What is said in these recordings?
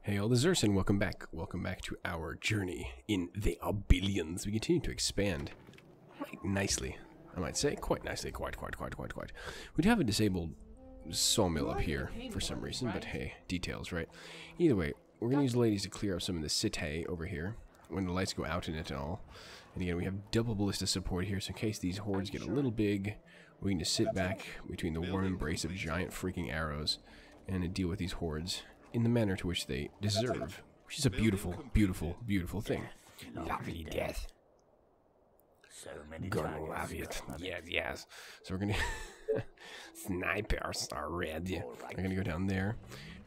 Hey all, this is Urson. Welcome back. Welcome back to our journey in the Billions. We continue to expand quite nicely, I might say. Quite nicely. Quite. We do have a disabled sawmill up here for some reason, but hey, details, right? Either way, we're going to use the ladies to clear up some of the cité over here when the lights go out in it and all. And again, we have double ballista support here, so in case these hordes get a little big, we can just sit back between the warm embrace of giant freaking arrows and deal with these hordes in the manner to which they deserve, which is a beautiful, beautiful, beautiful thing. Lovely death. So many Gonna love it. Yes. So we're gonna snipers are ready. We're gonna go down there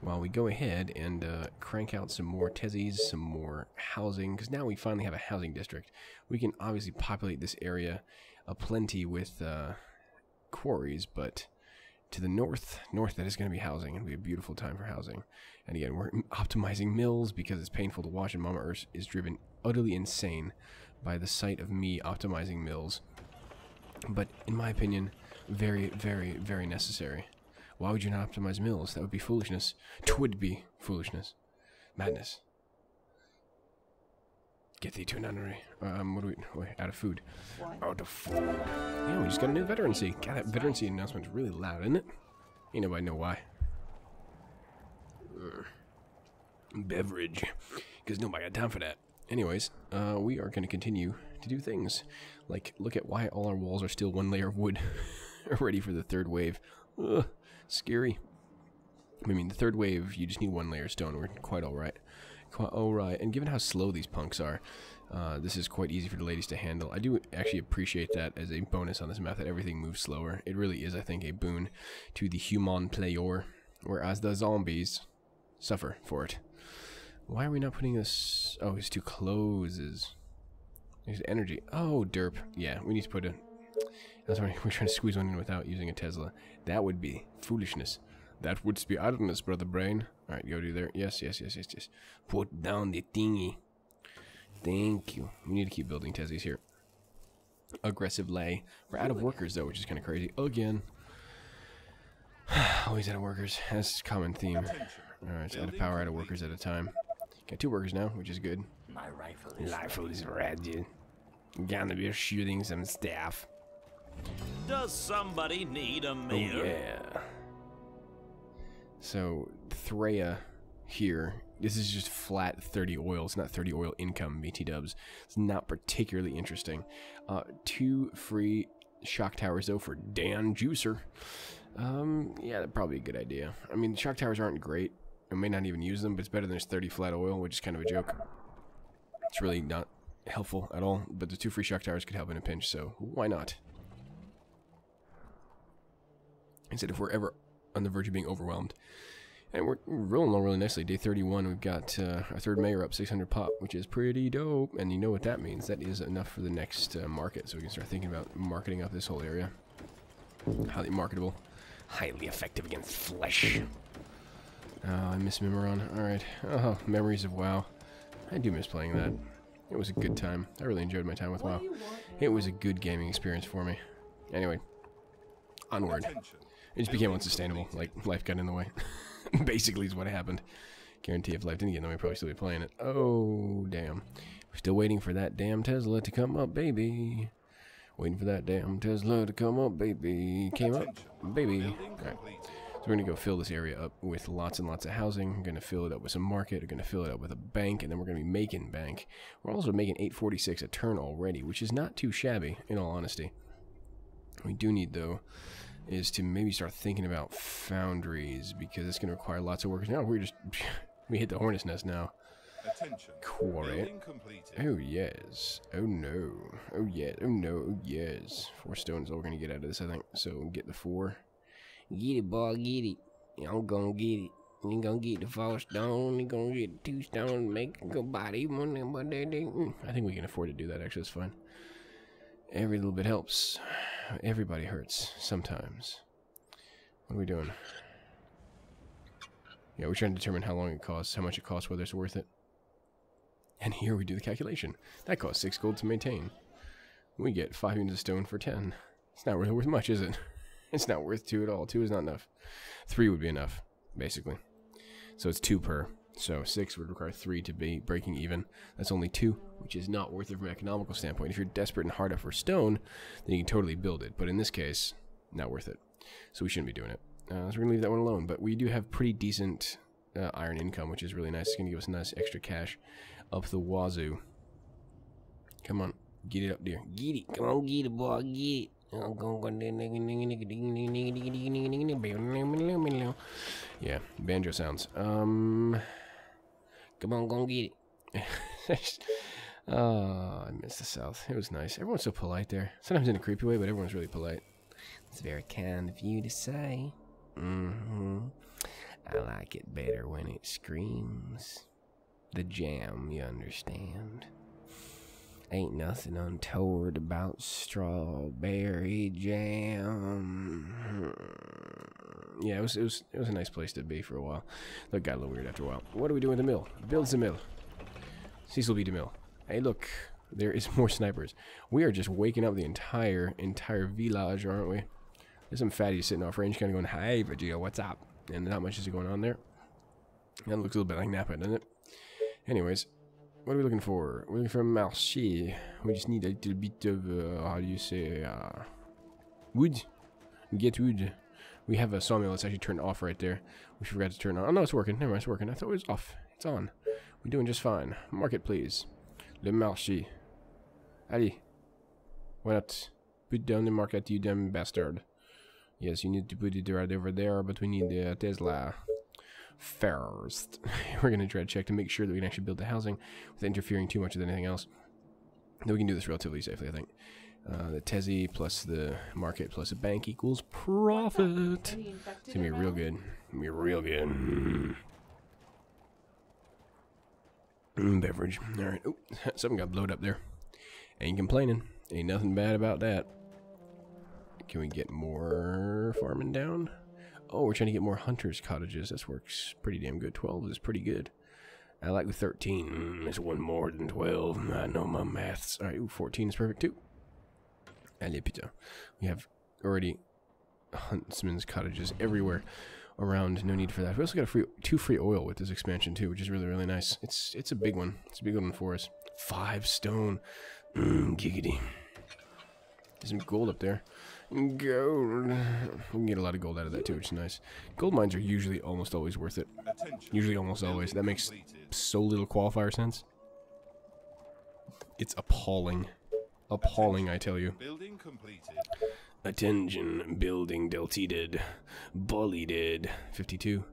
while we go ahead and crank out some more tezies, some more housing, because now we finally have a housing district. We can obviously populate this area aplenty with quarries, but to the north that is going to be housing, and be a beautiful time for housing. And again, we're optimizing mills because it's painful to watch, and Mama Earth is driven utterly insane by the sight of me optimizing mills. But in my opinion, very, very, very necessary. Why would you not optimize mills? That would be foolishness. 'Twould be foolishness. Madness. Get thee to a nunnery. What do we... Wait, out of food. Out of food. Yeah, we just got a new veterancy. God, that veterancy announcement's really loud, isn't it? Ain't nobody know why. Beverage. Because nobody got time for that. Anyways, we are going to continue to do things. Like, look at why all our walls are still one layer of wood. Ready for the third wave. Ugh, scary. I mean, the third wave, you just need one layer of stone. We're quite alright. Alright, and given how slow these punks are, this is quite easy for the ladies to handle. I do actually appreciate that as a bonus on this map, that everything moves slower. It really is, I think, a boon to the human player, whereas the zombies suffer for it. Why are we not putting this... Oh, it's too closes. There's energy. Oh, derp. Yeah, we need to put a... That's why we're trying to squeeze one in without using a Tesla. That would be foolishness. That would be idleness, brother brain. Alright, go do there. Yes. Put down the thingy. Thank you. We need to keep building Tezzies here. Aggressive lay. We're out of workers, though, which is kind of crazy. Again. Always out of workers. That's a common theme. Alright, so out of power, out of workers at a time. Got 2 workers now, which is good. My rifle is ready. Gonna be shooting some staff. Does somebody need a mayor? Oh, yeah. So, Threya here, this is just flat 30 oil. It's not 30 oil income, BT dubs. It's not particularly interesting. 2 free shock towers, though, for Dan Juicer. Yeah, that'd probably be a good idea. I mean, the shock towers aren't great. I may not even use them, but it's better than there's 30 flat oil, which is kind of a joke. It's really not helpful at all, but the 2 free shock towers could help in a pinch, so why not? Instead, if we're ever on the verge of being overwhelmed. And we're rolling along really nicely. Day 31, we've got our 3rd mayor up, 600 pop, which is pretty dope. And you know what that means. That is enough for the next market, so we can start thinking about marketing up this whole area. Highly marketable. Highly effective against flesh. Oh, I miss Memoron. Alright. Oh, memories of WoW. I do miss playing that. It was a good time. I really enjoyed my time with WoW. It was a good gaming experience for me. Anyway. Onward. It just became unsustainable. Like, life got in the way. Basically is what happened. Guarantee if life didn't get in the way, I'd probably still be playing it. Oh, damn. We're still waiting for that damn Tesla to come up, baby. Waiting for that damn Tesla to come up, baby. Came up, baby. Alright. So we're going to go fill this area up with lots and lots of housing. We're going to fill it up with some market. We're going to fill it up with a bank. And then we're going to be making bank. We're also making 846 a turn already, which is not too shabby, in all honesty. We do need, though, is to maybe start thinking about foundries, because it's going to require lots of workers. Now we hit the hornet's nest now. Quarry. Oh yes. Oh no. Oh yeah. Oh no. Oh yes. 4 stone is all we're going to get out of this, I think. So get the 4. Get it, boy. Get it. I'm going to get it. You gonna get the 4 stone. You gonna get 2 stone. Make a good body. I think we can afford to do that. Actually, it's fine. Every little bit helps. Everybody hurts sometimes. What are we doing? Yeah, we're trying to determine how long it costs, how much it costs, whether it's worth it. And here we do the calculation. That costs 6 gold to maintain. We get 5 units of stone for 10. It's not really worth much, is it? It's not worth 2 at all. 2 is not enough. 3 would be enough, basically. So it's 2 per. So 6 would require 3 to be breaking even. That's only 2, which is not worth it from an economical standpoint. If you're desperate and hard up for stone, then you can totally build it. But in this case, not worth it. So we shouldn't be doing it. So we're going to leave that one alone. But we do have pretty decent iron income, which is really nice. It's going to give us nice extra cash up the wazoo. Come on. Get it up there. Get it. Come on, get it, boy. Get it. Yeah, banjo sounds. Come on, go get it. Oh, I miss the South. It was nice. Everyone's so polite there. Sometimes in a creepy way, but everyone's really polite. It's very kind of you to say. I like it better when it screams. The jam, you understand. Ain't nothing untoward about strawberry jam. Yeah, it was a nice place to be for a while. That got a little weird after a while. What do we do with the mill? Builds the mill. Cecil B. DeMille. Hey, look, there is more snipers. We are just waking up the entire village, aren't we? There's some fatties sitting off range, kind of going, "Hey, Virgil, what's up?" And not much is going on there. That looks a little bit like Napa, doesn't it? Anyways. What are we looking for? We're looking for marché. We just need a little bit of, how do you say, wood. Get wood. We have a sawmill that's actually turned off right there. We forgot to turn on. Oh, no, it's working. Never mind, it's working. I thought it was off. It's on. We're doing just fine. Market, please. Le marché. Allez. Why not put down the market, you damn bastard? Yes, you need to put it right over there, but we need the Tesla. First, we're going to try to check to make sure that we can actually build the housing without interfering too much with anything else. Then we can do this relatively safely, I think. The Tezzy plus the market plus a bank equals profit. It's going to be real good. It's going to be real good. Beverage. Alright. Oh, something got blowed up there. Ain't complaining. Ain't nothing bad about that. Can we get more farming down? Oh, we're trying to get more hunters' cottages. This works pretty damn good. 12 is pretty good. I like the 13. There's one more than 12. I know my maths. Alright, 14 is perfect too. Allez, putain. We have already huntsmen's cottages everywhere around. No need for that. We also got 2 free oil with this expansion too, which is really, really nice. It's a big one. It's a big one for us. 5 stone. Giggity. There's some gold up there. Gold. We can get a lot of gold out of that too, which is nice. Gold mines are usually almost always worth it. Usually almost always. That makes so little qualifier sense. It's appalling. Appalling, I tell you. Building completed. Attention, building delteated. Bullied. 52.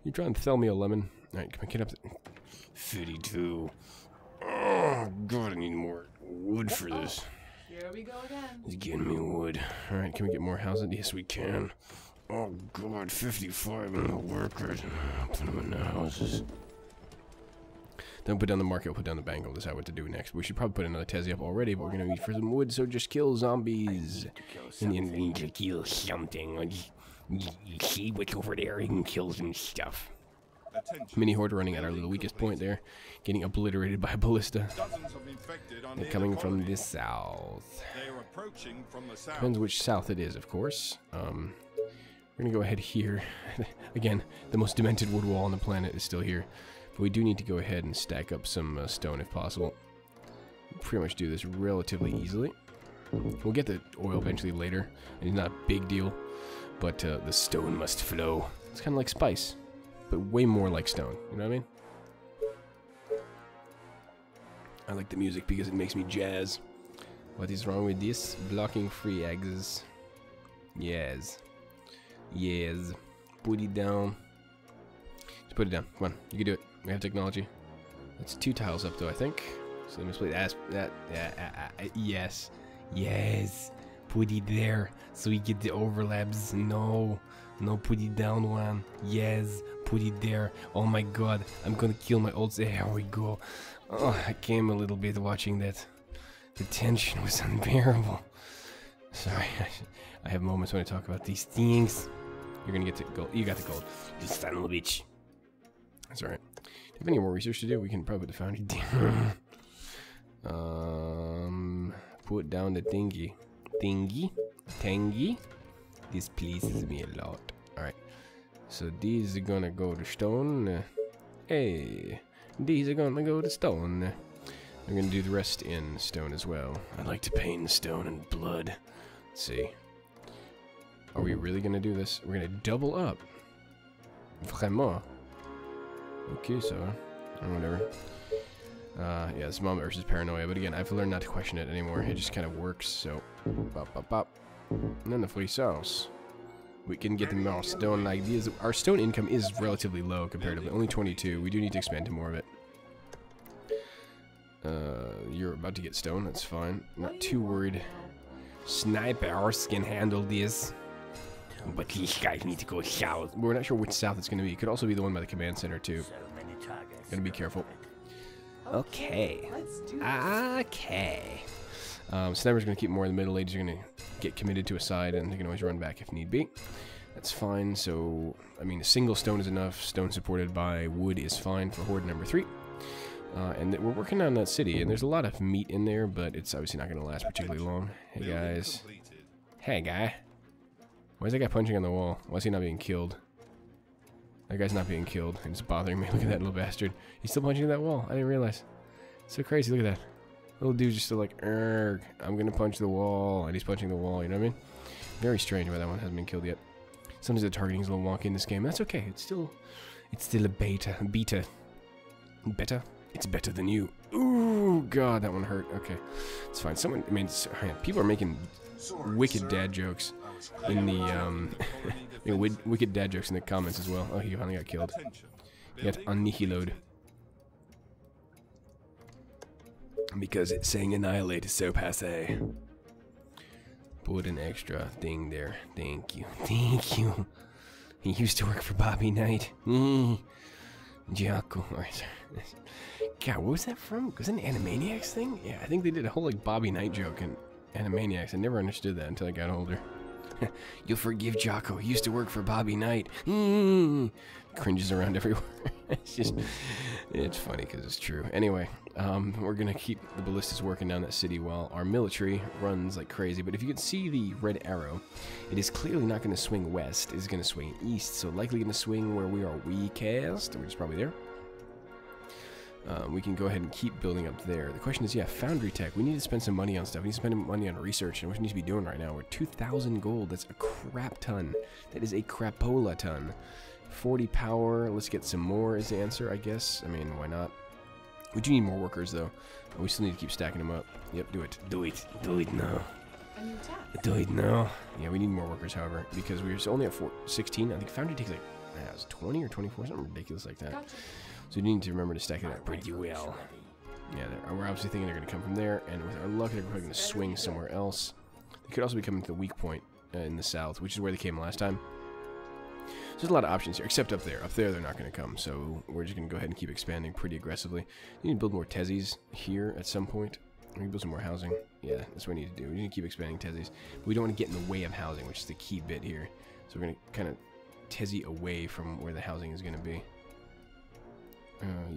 You trying to sell me a lemon? Alright, come on, get up there. 52. Oh, God, I need more wood for this. Here we go again. He's getting me wood. Alright, can we get more houses? Yes, we can. Oh, God, 55 in the workers. Put them in the houses. Don't put down the market, we'll put down the bank. We'll decide what to do next. We should probably put another Tezzy up already, but we're going to need for some wood, so just kill zombies. And you need to kill something. You see what's over there? You can kill some stuff. Mini Horde running at our little weakest point there, getting obliterated by a ballista. They're coming from the south. Depends which south it is, of course. We're gonna go ahead here. Again, the most demented wood wall on the planet is still here, but we do need to go ahead and stack up some stone if possible. We'll pretty much do this relatively easily. We'll get the oil eventually later. It's not a big deal, but the stone must flow. It's kind of like spice, but way more like stone. You know what I mean? I like the music because it makes me jazz. What is wrong with this? Blocking free exits. Yes. Yes. Put it down. Just put it down. Come on. You can do it. We have technology. That's 2 tiles up though, I think. So let me split that. Yes. Yes. Put it there so we get the overlaps. No. No, put it down one. Yes. Put it there. Oh my god. I'm gonna kill my old... There we go. Oh, I came a little bit watching that. The tension was unbearable. Sorry. I have moments when I talk about these things. You're gonna get to gold. You got the gold. You son of a bitch. That's alright. Do you have any more research to do? We can probably put the foundry down. Put down the thingy. Tangy. This pleases me a lot. Alright. So these are gonna go to stone. Hey, these are gonna go to stone. I'm gonna do the rest in stone as well. I like to paint the stone in blood. Let's see. Are we really gonna do this? We're gonna double up. Vraiment. Okay, so whatever. Yeah, it's mom versus paranoia, but again, I've learned not to question it anymore. It just kind of works. So, bop, bop, bop. And then the free sauce. We can get them more stone ideas. Our stone income is relatively low comparatively. Only 22. We do need to expand to more of it. You're about to get stone. That's fine. Not too worried. Snipers can handle this. But these guys need to go south. We're not sure which south it's going to be. It could also be the one by the command center, too. Gotta be careful. Okay. Okay. Sniper's going to keep more in the middle. Ladies are going to get committed to a side, and they can always run back if need be. That's fine. So, I mean, a single stone is enough. Stone supported by wood is fine for Horde number 3. And we're working on that city, and there's a lot of meat in there, but it's obviously not going to last particularly long. Hey, guys. Hey, guy. Why is that guy punching on the wall? Why is he not being killed? That guy's not being killed. It's bothering me. Look at that little bastard. He's still punching that wall. I didn't realize. It's so crazy. Look at that. Little dude's just still like, erg, I'm going to punch the wall. And he's punching the wall. You know what I mean? Very strange why that one hasn't been killed yet. Sometimes the targeting is a little wonky in this game. That's okay. It's still a beta. Better? It's better than you. Ooh, God, that one hurt. Okay. It's fine. Someone, I mean, people are making wicked dad jokes in the, wicked dad jokes in the comments as well. Oh, he finally got killed. He got annihilated. Because it's saying annihilate is so passe. Put an extra thing there. Thank you. Thank you. He used to work for Bobby Knight. Giaco. God, what was that from? Was it an Animaniacs thing? Yeah, I think they did a whole like Bobby Knight joke in Animaniacs. I never understood that until I got older. You'll forgive Jocko. He used to work for Bobby Knight. Cringes around everywhere. It's funny because it's true. Anyway, we're going to keep the ballistas working down that city while our military runs like crazy. But if you can see the red arrow, it is clearly not going to swing west. It's going to swing east. So likely going to swing where we are weakest, which is probably there. We can go ahead and keep building up there. The question is, yeah, foundry tech. We need to spend some money on stuff. We need to spend money on research, and what we need to be doing right now. We're 2,000 gold. That's a crap ton. That is a crapola ton. 40 power. Let's get some more is the answer, I guess. I mean, why not? We do need more workers, though. We still need to keep stacking them up. Yep, do it. Do it. Do it now. Do it now. Yeah, we need more workers, however, because we're only at 16. I think foundry takes like, it was 20 or 24, something ridiculous like that. Gotcha. So you need to remember to stack it up pretty well. Yeah, we're obviously thinking they're going to come from there, and with our luck, they're probably going to swing somewhere else. They could also be coming to the weak point in the south, which is where they came last time. So there's a lot of options here, except up there. Up there, they're not going to come, so we're just going to go ahead and keep expanding pretty aggressively. You need to build more Tezzies here at some point. We can build some more housing. Yeah, that's what we need to do. We need to keep expanding Tezzies. But we don't want to get in the way of housing, which is the key bit here. So we're going to kind of Tezzy away from where the housing is going to be.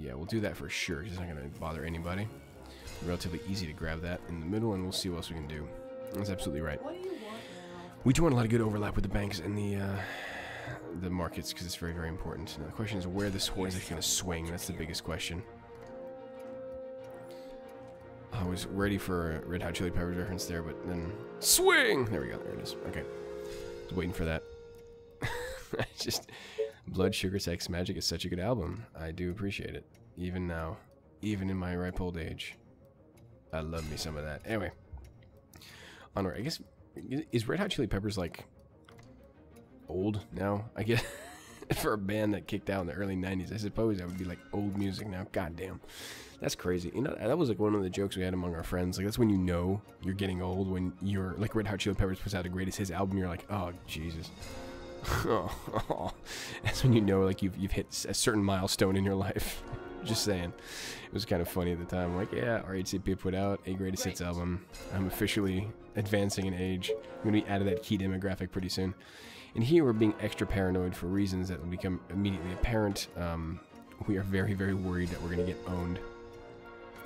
Yeah, we'll do that for sure, because it's not going to bother anybody. Relatively easy to grab that in the middle, and we'll see what else we can do. That's absolutely right. What do you want now? We do want a lot of good overlap with the banks and the markets, because it's very, very important. Now, the question is where this Horde is going to swing. That's the biggest question. I was ready for a Red Hot Chili Peppers reference there, but then swing! There we go. There it is. Okay. I was waiting for that. Just... Blood, Sugar, Sex, Magic is such a good album. I do appreciate it. Even now. Even in my ripe old age. I love me some of that. Anyway. Onward. I guess... Is Red Hot Chili Peppers, like... old now? I guess... for a band that kicked out in the early 90s. I suppose that would be, like, old music now. God damn. That's crazy. You know, that was, like, one of the jokes we had among our friends. Like, that's when you know you're getting old. When you're... Like, Red Hot Chili Peppers puts out a Greatest Hits album. You're like, oh, Jesus. That's when you know, like, you've hit a certain milestone in your life. Just saying. It was kind of funny at the time. Like, yeah, RHCP put out a Greatest Hits album. I'm officially advancing in age. I'm going to be out of that key demographic pretty soon. And here we're being extra paranoid for reasons that will become immediately apparent. We are very, very worried that we're going to get owned.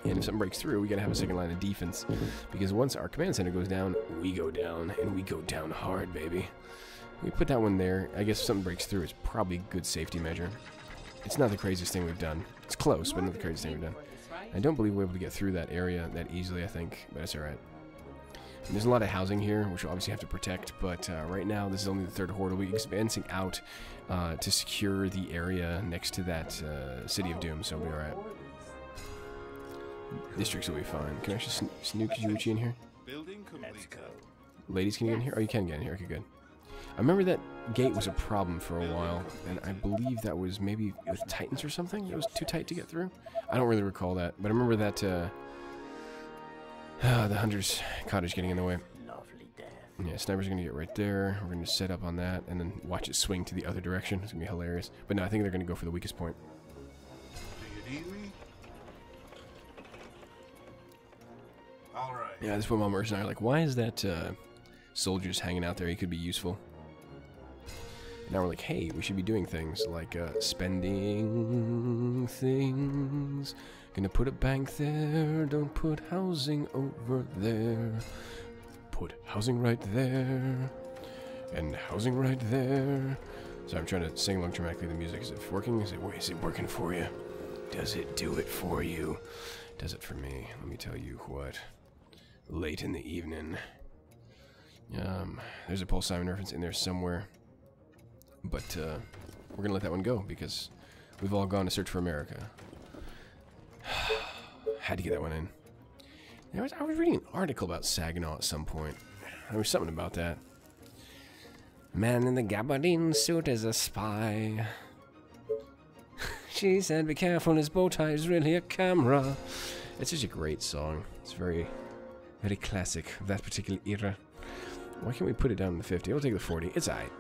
And if something breaks through, we got to have a second line of defense. Because once our command center goes down, we go down. And we go down hard, baby. We put that one there. I guess if something breaks through, it's probably a good safety measure. It's not the craziest thing we've done. It's close, but not the craziest thing we've done. I don't believe we're able to get through that area that easily, I think, but it's alright. There's a lot of housing here, which we'll obviously have to protect, but right now this is only the third Horde. We'll be advancing out to secure the area next to that City of Doom, so we'll be alright. Districts will be fine. Can I actually snook Kijuichi in here? Let's go. Ladies, can you get in here? Oh, you can get in here. Okay, good. I remember that gate was a problem for a while, and I believe that was maybe with Titans or something. It was too tight to get through. I don't really recall that, but I remember that the Hunter's Cottage getting in the way. Lovely death. Yeah, Sniper's gonna get right there. We're gonna set up on that, and then watch it swing to the other direction. It's gonna be hilarious. But no, I think they're gonna go for the weakest point. Do you need me? All right. Yeah, this is what my mercenary like. Why is that soldier just hanging out there? He could be useful. Now we're like, hey, we should be doing things like spending things. Gonna put a bank there, don't put housing over there. Put housing right there, and housing right there. So I'm trying to sing along dramatically the music. Is it working? Is it working for you? Does it do it for you? Does it for me? Let me tell you what. Late in the evening. There's a Paul Simon reference in there somewhere. But we're going to let that one go because we've all gone to search for America. Had to get that one in. I was reading an article about Saginaw at some point. There was something about that. Man in the gabardine suit is a spy. She said, be careful, his bow tie is really a camera. It's such a great song. It's very, very classic of that particular era. Why can't we put it down to the 50? We'll take the 40. It's alright.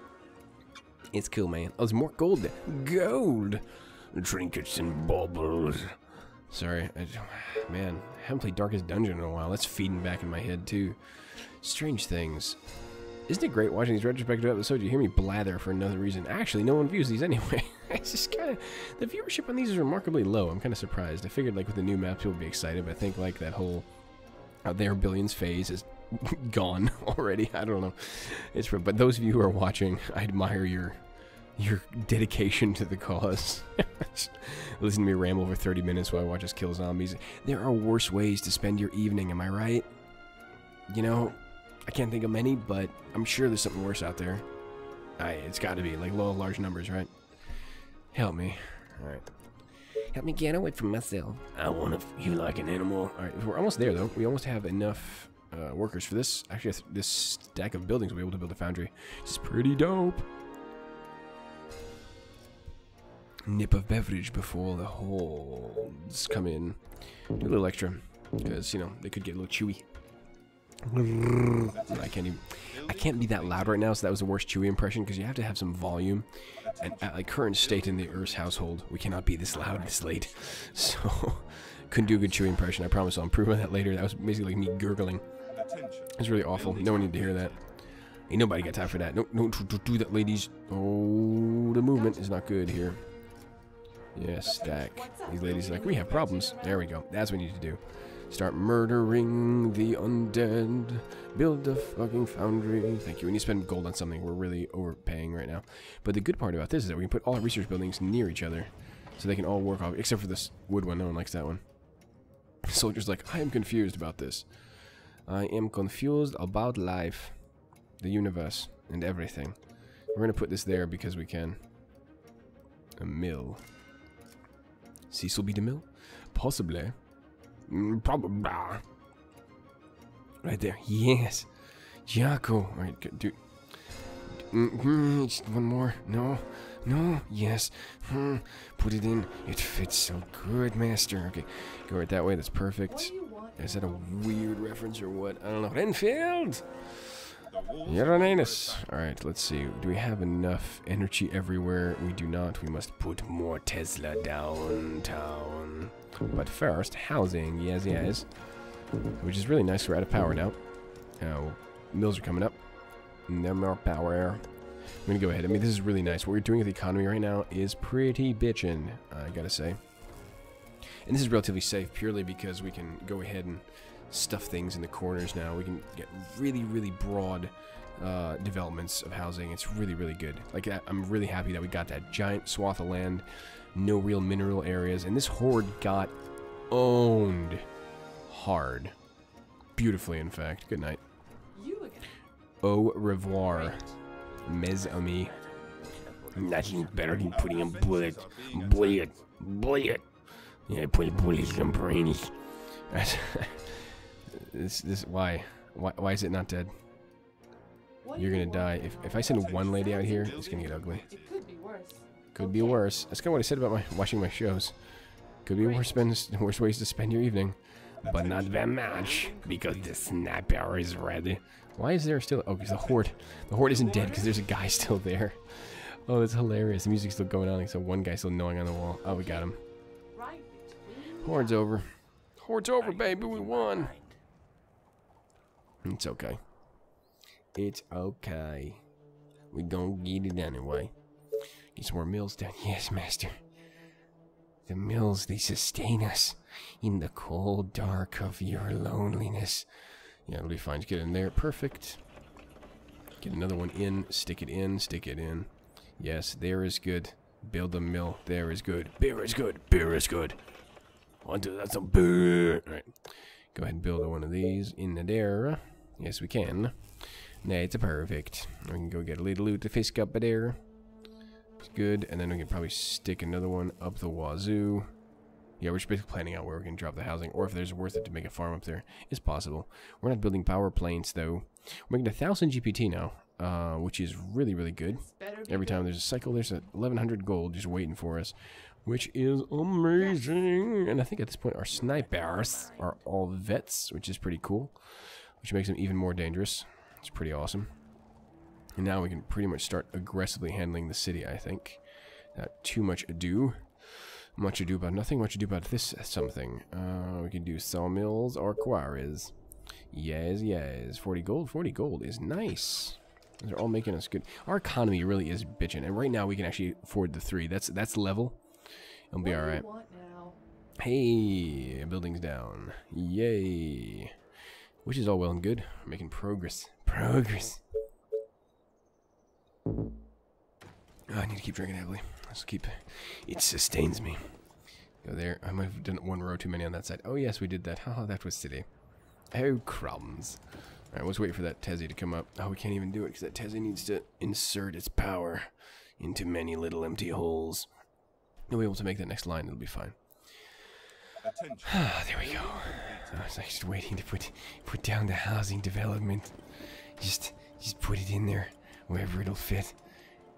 It's cool, man. Oh, there's more gold there. Gold! Trinkets and baubles. Sorry. Man, I haven't played Darkest Dungeon in a while. That's feeding back in my head, too. Strange things. Isn't it great watching these retrospective episodes? You hear me blather for another reason. Actually, no one views these anyway. It's just kind of... The viewership on these is remarkably low. I'm kind of surprised. I figured, like, with the new maps, people would be excited, but I think, like, that whole Out There Billions phase is gone already. I don't know. It's but those of you who are watching, I admire your dedication to the cause. Listen to me ramble for 30 minutes while I watch us kill zombies. There are worse ways to spend your evening, am I right? You know, I can't think of many, but I'm sure there's something worse out there. It's got to be, like, law of large numbers, right? Help me. Alright. Help me get away from myself. I want to feel like an animal. Alright, we're almost there, though. We almost have enough workers for this. Actually, this stack of buildings will be able to build a foundry. It's pretty dope. Nip of beverage before the Hordes come in. Do a little extra, because, you know, they could get a little chewy. I can't be that loud right now, so that was the worst Chewie impression, because you have to have some volume. And at like current state in the Earth's household, we cannot be this loud this late. So, couldn't do a good Chewie impression. I promise I'll improve on that later. That was basically like me gurgling. It was really awful. No one needed to hear that. Ain't nobody got time for that. No, don't do that, ladies. Oh, the movement is not good here. Yeah, stack. These ladies are like, we have problems. There we go. That's what we need to do. Start murdering the undead. Build a fucking foundry. Thank you. We need to spend gold on something. We're really overpaying right now. But the good part about this is that we can put all our research buildings near each other. So they can all work off, except for this wood one. No one likes that one. Soldier's like, I am confused about this. I am confused about life. The universe. And everything. We're going to put this there because we can. A mill. Cecil be the mill? Possibly. Probably. Right there. Yes. Jaco. Alright, good. Dude. Just one more. No. No. Yes. Put it in. It fits so good, master. Okay. Go right that way. That's perfect. Is that a weird reference or what? I don't know. Renfield! Uranus. Alright, let's see. Do we have enough energy everywhere? We do not. We must put more Tesla downtown. But first, housing. Yes, yes. Which is really nice. We're out of power now. Mills are coming up. No more power. I'm going to go ahead. I mean, this is really nice. What we're doing with the economy right now is pretty bitchin', I gotta say. And this is relatively safe purely because we can go ahead and stuff things in the corners now. We can get really, really broad developments of housing. It's really, really good. Like, I'm really happy that we got that giant swath of land No real mineral areas. And this horde got owned hard. Beautifully, in fact. Good night. You again. Au revoir, mes amis. Nothing better than putting a bullet. Yeah, put bullets in brains. Why is it not dead? What do You're you gonna die. want? If I send one lady out here, it's gonna get ugly. It could be worse. Could be Okay. worse. That's kind of what I said about watching my shows. Could be worse ways to spend your evening. But not that much, because the sniper is ready. Why is there still... Oh, because the Horde. The Horde isn't dead because there's a guy still there. Oh, that's hilarious. The music's still going on, except one guy still gnawing on the wall. Oh, we got him. Right between Horde's over. Horde's over, baby. We won. It's okay. It's okay. We gonna get it anyway. Get some more mills down. Yes, master. The mills, they sustain us in the cold dark of your loneliness. Yeah, it'll be fine. Just get it in there. Perfect. Get another one in. Stick it in. Stick it in. Yes, there is good. Build a mill. There is good. Beer is good. Beer is good. Want to that's some beer. Alright. Go ahead and build one of these in there. Yes, we can. That's perfect. We can go get a little loot to fisk up there. It's good. And then we can probably stick another one up the wazoo. Yeah, we're just basically planning out where we can drop the housing, or if there's worth it to make a farm up there. It's possible. We're not building power plants, though. We're making 1,000 GPT now, which is really, really good. Every time there's a cycle, there's 1,100 gold just waiting for us, which is amazing. And I think at this point our snipers are all vets, which is pretty cool, which makes them even more dangerous. It's pretty awesome. And now we can pretty much start aggressively handling the city, I think. Not too much ado. Much ado about nothing, much ado about this something. We can do sawmills or quarries. Yes, yes. 40 gold. 40 gold is nice. Those are all making us good. Our economy really is bitching, and right now we can actually afford the 3. That's level. It'll be alright. Hey, building's down. Yay. Which is all well and good. We're making progress. Progress. Oh, I need to keep drinking heavily. Let's keep... It sustains me. Go there. I might have done one row too many on that side. Oh, yes, we did that. Haha, that was silly. Oh, crumbs. Alright, let's wait for that Tezzy to come up. Oh, we can't even do it because that Tezzy needs to insert its power into many little empty holes. We'll be able to make that next line. It'll be fine. There we go. I was like just waiting to put down the housing development. Just put it in there wherever it'll fit.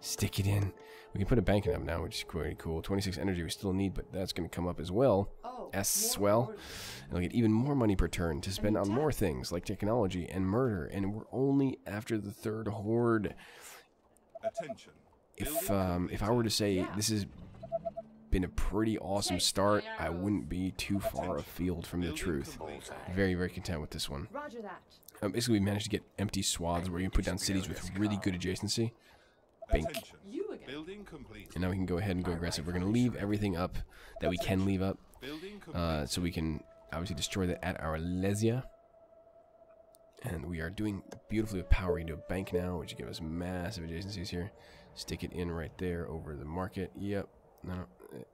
Stick it in. We can put a bank in up now, which is quite cool. 26 energy we still need, but that's going to come up as well. As well. And we'll get even more money per turn to spend on more things like technology and murder. And we're only after the 3rd horde. If I were to say this has been a pretty awesome start, I wouldn't be too far afield from the truth. Very, very content with this one. Roger that. Basically, we managed to get empty swaths where you can put down cities with really good adjacency. Bink. You again. And now we can go ahead and go aggressive. We're going to leave everything up that we can leave up. So we can obviously destroy that at our leisure. And we are doing beautifully with power. We can do a bank now, which gives us massive adjacencies here. Stick it in right there over the market. Yep. No.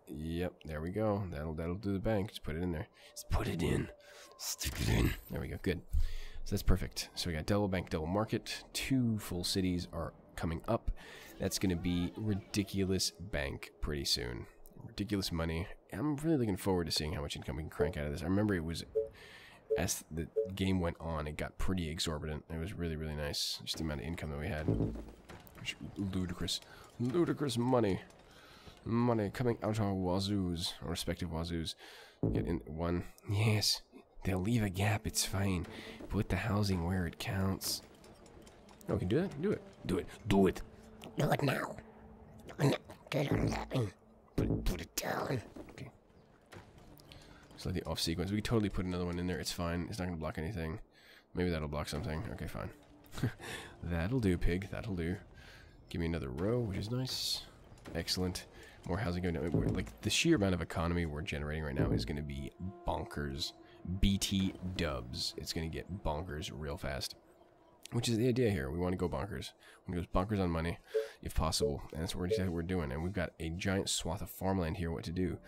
Yep. There we go. That'll do the bank. Just put it in there. Just put it in. Stick it in. There we go. Good. So that's perfect. So we got double bank, double market. 2 full cities are coming up. That's going to be ridiculous bank pretty soon. Ridiculous money. I'm really looking forward to seeing how much income we can crank out of this. I remember it was, as the game went on, it got pretty exorbitant. It was really, really nice. Just the amount of income that we had. Ludicrous. Ludicrous money. Money coming out our wazoos, our respective wazoos. Get in one. Yes. They'll leave a gap. It's fine. Put the housing where it counts. Oh, we can do that? Do it. Do it. Do it. Do it now. Get on that. Put it down. Okay. Slightly off sequence. We could totally put another one in there. It's fine. It's not going to block anything. Maybe that'll block something. Okay, fine. That'll do, pig. That'll do. Give me another row, which is nice. Excellent. More housing going down. Like, the sheer amount of economy we're generating right now is going to be bonkers. BT dubs. It's going to get bonkers real fast. which is the idea here. We want to go bonkers. We want to go bonkers on money, if possible. And that's what we're doing. And we've got a giant swath of farmland here, what to do.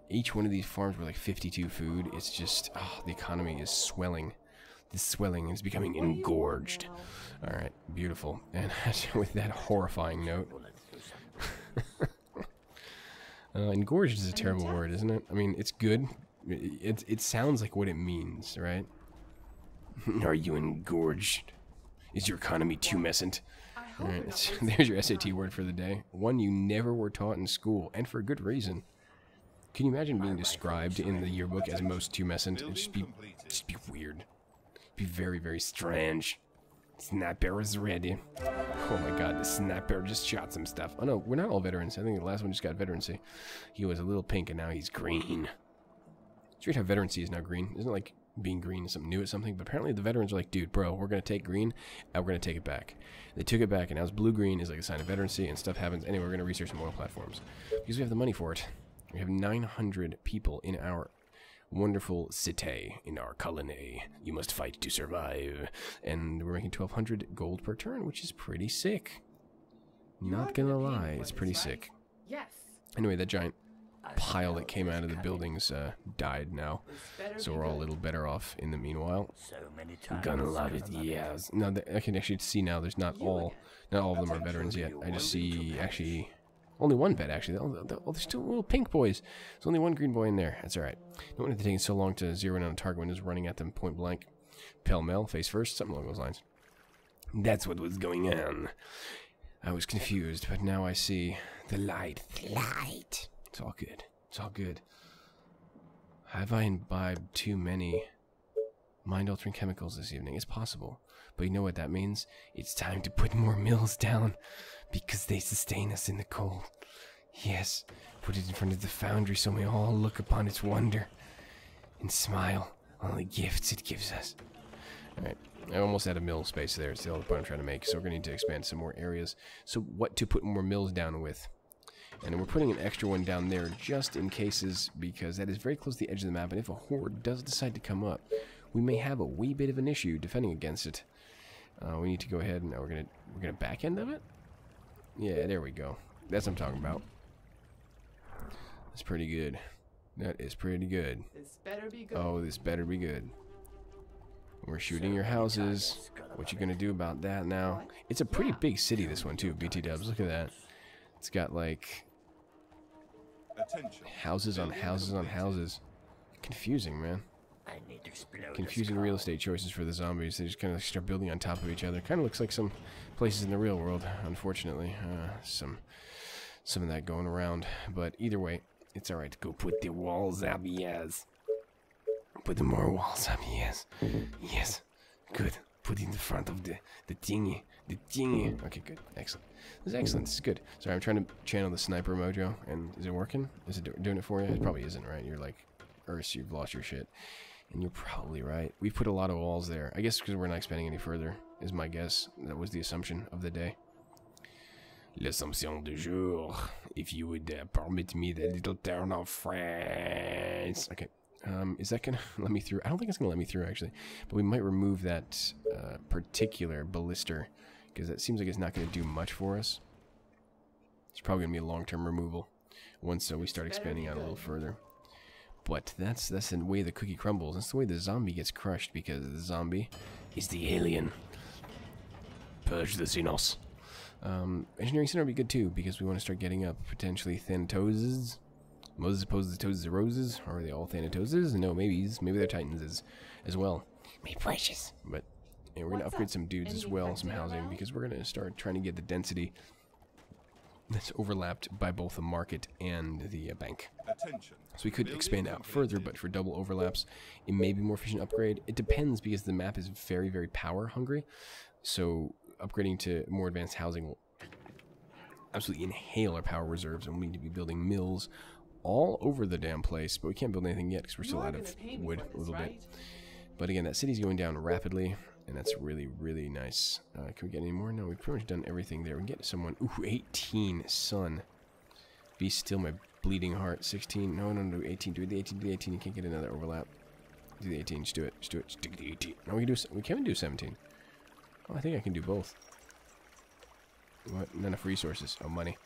Each one of these farms were like 52 food. It's just, oh, the economy is swelling. This swelling is becoming engorged. Alright, beautiful. And with that horrifying note... engorged is a terrible word, isn't it? I mean, it's good. It sounds like what it means, right? Are you engorged? Is your economy tumescent? Alright, there's your SAT word for the day. One you never were taught in school, and for good reason. Can you imagine being described in the yearbook as most tumescent? It'd just be weird. It'd be very, very strange. Sniper is ready. Oh my god, the sniper just shot some stuff. Oh no, we're not all veterans. I think the last one just got veterancy. He was a little pink and now he's green. It's weird how veterancy is now green. Isn't it like being green is something new at something? But apparently the veterans are like, dude, bro, we're going to take green and we're going to take it back. They took it back and now it's blue-green is like a sign of veterancy and stuff happens. Anyway, we're going to research some oil platforms because we have the money for it. We have 900 people in our wonderful city, in our colony. You must fight to survive. And we're making 1,200 gold per turn, which is pretty sick. Not gonna lie, it's pretty sick. Yes. Anyway, that giant pile that came out of the buildings died now. So we're all a little better off in the meanwhile. Gonna love it, yes. Now, I can actually see now there's not all of them are veterans yet. I just see, actually... Only one vet, actually. Oh, there's still little pink boys. There's only one green boy in there. That's alright. No wonder they're taking so long to zero in on a target when it's running at them point blank. Pell-mell, face first, something along those lines. That's what was going on. I was confused, but now I see the light. The light. It's all good. It's all good. Have I imbibed too many mind-altering chemicals this evening? It's possible. But you know what that means? It's time to put more mills down. Because they sustain us in the cold. Yes, put it in front of the foundry so we all look upon its wonder and smile on the gifts it gives us. Alright, I almost had a mill space there. It's the other point I'm trying to make. So we're going to need to expand some more areas. So what to put more mills down with? And then we're putting an extra one down there just in cases because that is very close to the edge of the map. And if a horde does decide to come up, we may have a wee bit of an issue defending against it. We need to go ahead and we're gonna back end of it. Yeah, there we go. That's what I'm talking about. That's pretty good. That is pretty good. This better be good. Oh, this better be good. We're shooting your houses. What you gonna do about that now? It's a pretty big city, this one too, BT dubs. Look at that. It's got like houses on houses on houses. Confusing, man. Confusing real estate choices for the zombies. They just kind of start building on top of each other. Kind of looks like some places in the real world, unfortunately. Some of that going around. But either way, it's alright to go put the walls up, yes. Put the more walls up, yes. Yes. Good. Put it in the front of the thingy. The thingy. Okay, good. Excellent. This is excellent. This is good. Sorry, I'm trying to channel the sniper mojo. And is it working? Is it doing it for you? It probably isn't, right? You're like, Earth, you've lost your shit. And you're probably right. We've put a lot of walls there. I guess because we're not expanding any further, is my guess. That was the assumption of the day. L'assumption du jour. If you would permit me the little turn of France. Okay. Is that going to let me through? I don't think it's going to let me through, actually. But we might remove that particular ballister. Because that seems like it's not going to do much for us. It's probably going to be a long-term removal. Once we start expanding out a little further. But that's the way the cookie crumbles. That's the way the zombie gets crushed, because the zombie is the alien. Purge the Xenos. Engineering center would be good too, because we want to start getting up potentially Thanatoses. Moses opposes the Toes the Roses. Or are they all Thanatoses? No, maybe they're Titans as well. Maybe precious. But yeah, we're going to upgrade some dudes as well, some housing, because we're going to start trying to get the density that's overlapped by both the market and the bank. So we could expand out further, but for double overlaps, it may be more efficient upgrade. It depends, because the map is very, very power hungry. So upgrading to more advanced housing will absolutely inhale our power reserves, and we need to be building mills all over the damn place. But we can't build anything yet because we're still out of wood a little bit. But again, that city's going down rapidly. And that's really, really nice. Can we get any more? No, we've pretty much done everything there. We can get someone. Ooh, 18, son. Be still my bleeding heart. 16. No, 18. Do the 18. Do the 18. You can't get another overlap. Do the 18. Just do it. Just do it. Just do the 18. No, we can do 17. Oh, I think I can do both. What? Not enough resources. Oh, money.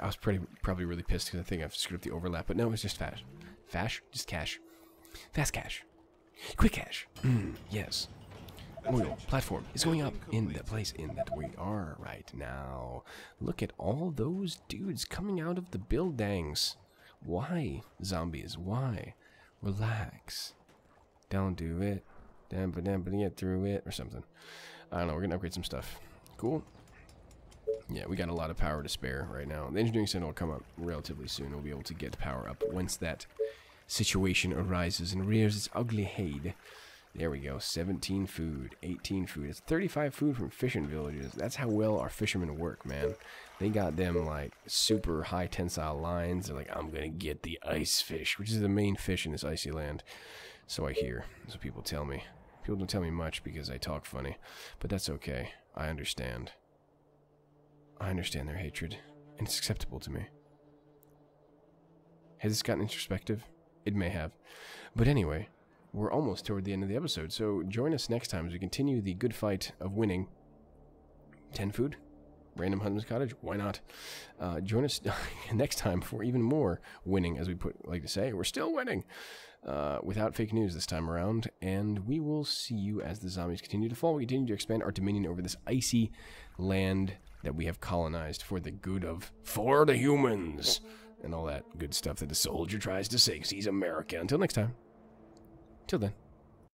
I was probably really pissed because I think I've screwed up the overlap. But no, it's just fast. Fash? Just cash. Fast cash. Quick cash. Yes. Oil platform is going up in the place in that we are right now. Look at all those dudes coming out of the buildings. Why, zombies? Why? Relax. Don't do it. Get through it or something. I don't know. We're gonna upgrade some stuff. Cool. Yeah, we got a lot of power to spare right now. The engineering center will come up relatively soon. We'll be able to get power up once that situation arises and rears its ugly head. There we go. 17 food, 18 food. It's 35 food from fishing villages. That's how well our fishermen work, man. They got them, like, super high tensile lines. They're like, I'm going to get the ice fish, which is the main fish in this icy land. So I hear. That's what people tell me. People don't tell me much because I talk funny. But that's okay. I understand. I understand their hatred. And it's acceptable to me. Has this gotten introspective? It may have. But anyway, we're almost toward the end of the episode, so join us next time as we continue the good fight of winning. 10 food? Random Huntsman's Cottage? Why not? Join us next time for even more winning, as we like to say. We're still winning! Without fake news this time around, and we will see you as the zombies continue to fall. We continue to expand our dominion over this icy land that we have colonized for the good of for the humans, and all that good stuff that the soldier tries to say 'cause he's American. Until next time. Till then.